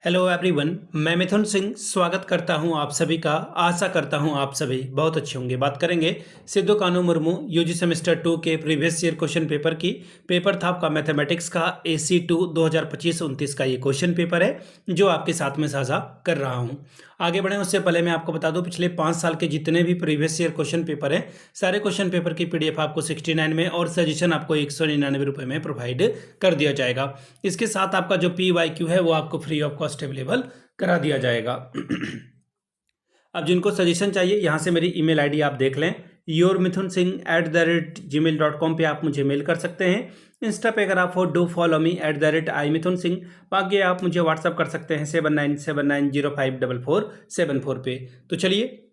Hello everyone, मैं मिथुन सिंह स्वागत करता हूं आप सभी का। आशा करता हूं आप सभी बहुत अच्छे होंगे। बात करेंगे सिद्धू कान्हू मुर्मू यूजी सेमेस्टर 2 के प्रीवियस ईयर क्वेश्चन पेपर की। पेपर था आपका मैथमेटिक्स का AC2 2025-29 का ये क्वेश्चन पेपर है जो आपके साथ में साझा कर रहा हूं। आगे बढ़ें उससे पहले मैं आपको बता दूं, पिछले 5 साल के जितने भी प्रीवियस ईयर क्वेश्चन पेपर हैं सारे क्वेश्चन पेपर की PDF आपको 69 में और सजेशन आपको 199 रुपये में प्रोवाइड कर दिया जाएगा। इसके साथ आपका जो PYQ है वो आपको फ्री ऑफ कॉस्ट अवेलेबल करा दिया जाएगा। अब जिनको सजेशन चाहिए यहाँ से मेरी ईमेल आईडी आप देख लें, yourmithunsingh@gmail.com पे आप मुझे मेल कर सकते हैं। इंस्टा पे अगर आप हो डू फॉलो मी @imithunsingh। बाकी आप मुझे व्हाट्सअप कर सकते हैं 7979054474 पे। तो चलिए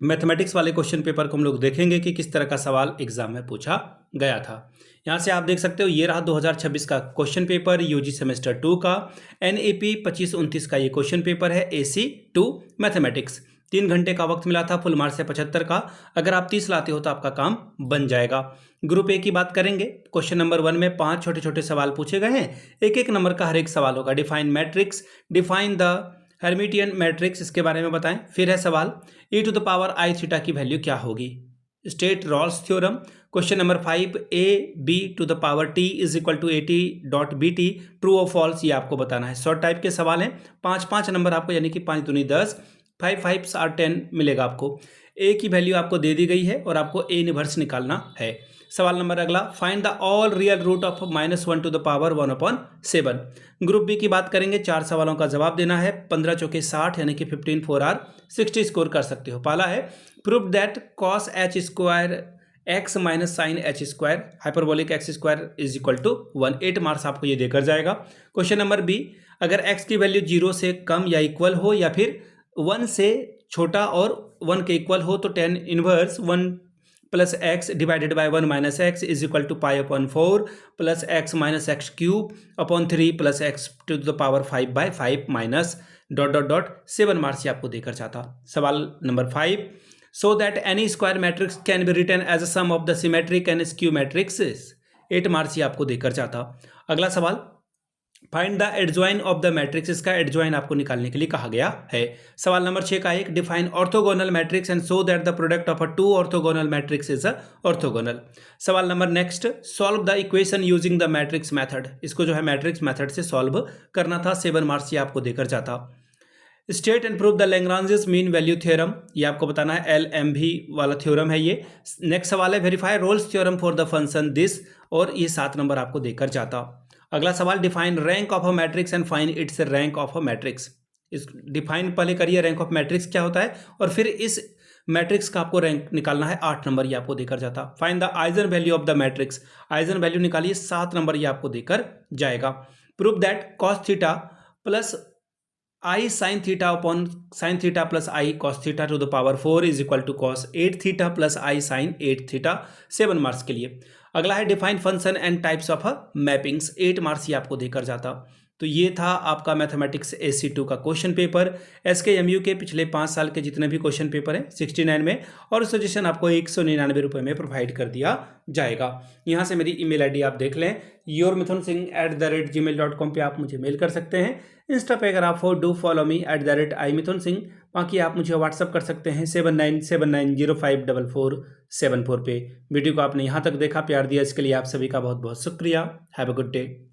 मैथमेटिक्स वाले क्वेश्चन पेपर को हम लोग देखेंगे कि किस तरह का सवाल एग्जाम में पूछा गया था। यहाँ से आप देख सकते हो ये रहा 2026 का क्वेश्चन पेपर यूजी सेमेस्टर 2 का NAP 25-29 का ये क्वेश्चन पेपर है AC2 मैथमेटिक्स। 3 घंटे का वक्त मिला था, फुल मार्क्स है 75 का। अगर आप 30 लाते हो तो आपका काम बन जाएगा। ग्रुप ए की बात करेंगे। क्वेश्चन नंबर 1 में 5 छोटे छोटे सवाल पूछे गए हैं, एक एक नंबर का हर एक सवाल होगा। Define matrix, define the Hermitian matrix, इसके बारे में बताएं। फिर है सवाल e⁻i थीटा की वैल्यू क्या होगी। State Rolle's theorem. Question number 5 ab⁻t is equal to at.bt, true और फॉल्स ये आपको बताना है। शॉर्ट टाइप के सवाल हैं, 5-5 नंबर आपको, यानी कि 5 दूनी 10, 5 5 are 10 मिलेगा आपको। ए की वैल्यू आपको दे दी गई है और आपको ए इनवर्स निकालना है। सवाल नंबर अगला, find the all real root of -1⁻1/7। Group B की बात करेंगे। 4 सवालों का जवाब देना है। 15 चौके 60 यानी कि 15 4 आर 60 स्कोर कर सकते हो। पहला है prove that cos h square x minus sine h square hyperbolic x square is equal to 1। 8 marks आपको ये देकर जाएगा। क्वेश्चन नंबर बी, अगर x की वैल्यू 0 से कम या इक्वल हो या फिर 1 से छोटा और 1 के इक्वल हो तो tan inverse 1 plus x divided by 1 minus x is equal to π/4 plus x minus x cube upon 3 plus x to the power 5/5 minus ... 7 marks आपको देकर जाता। सवाल नंबर 5, so that any square matrix can be written as a sum of the symmetric and skew matrices. 8 marks आपको देकर जाता। अगला सवाल, find the adjoint of the matrix, इसका एडजॉइन आपको निकालने के लिए कहा गया है। सवाल नंबर 6 का एक, define orthogonal matrix and so that the product of a 2 orthogonal matrix is orthogonal. सवाल number next, solve the equation using the matrix method, इसको जो है मैट्रिक्स मेथड से सॉल्व करना था। 7 मार्क्स ये आपको देकर जाता। State and prove the Lagrange's mean value theorem, ये आपको बताना है। LMV वाला थ्योरम है ये। नेक्स्ट सवाल है verify Rolle's theorem for the function this, और ये 7 नंबर आपको देकर जाता। अगला सवाल, define rank of a matrix and find its rank of a matrix. इस डिफाइन पहले करिए रैंक ऑफ मैट्रिक्स क्या होता है और फिर इस मैट्रिक्स का आपको रैंक निकालना है। 8 नंबर ये आपको देकर जाता। Find the eigen value of the matrix, eigen value निकालिए। 7 नंबर ये आपको देकर जाएगा। Prove that cos theta plus I sin theta upon sin theta plus I cos theta to the power 4 is equal to cos 8 theta plus I sin 8 theta. 7 marks के लिए। अगला है define function and types of mappings. 8 marks ये आपको देकर जाता। तो ये था आपका मैथमेटिक्स AC2 का क्वेश्चन पेपर। SKMU के पिछले 5 साल के जितने भी क्वेश्चन पेपर हैं 69 में, और सजेशन आपको 199 रुपये में प्रोवाइड कर दिया जाएगा। यहाँ से मेरी ईमेल आईडी आप देख लें, yourmithunsingh@gmail.com पे आप मुझे मेल कर सकते हैं। इंस्टा पे अगर आप हो डू फॉलो मी @imithunsingh। बाकी आप मुझे व्हाट्सअप कर सकते हैं 7979054474 पे। वीडियो को आपने यहाँ तक देखा, प्यार दिया, इसके लिए आप सभी का बहुत बहुत शुक्रिया। Have a good day.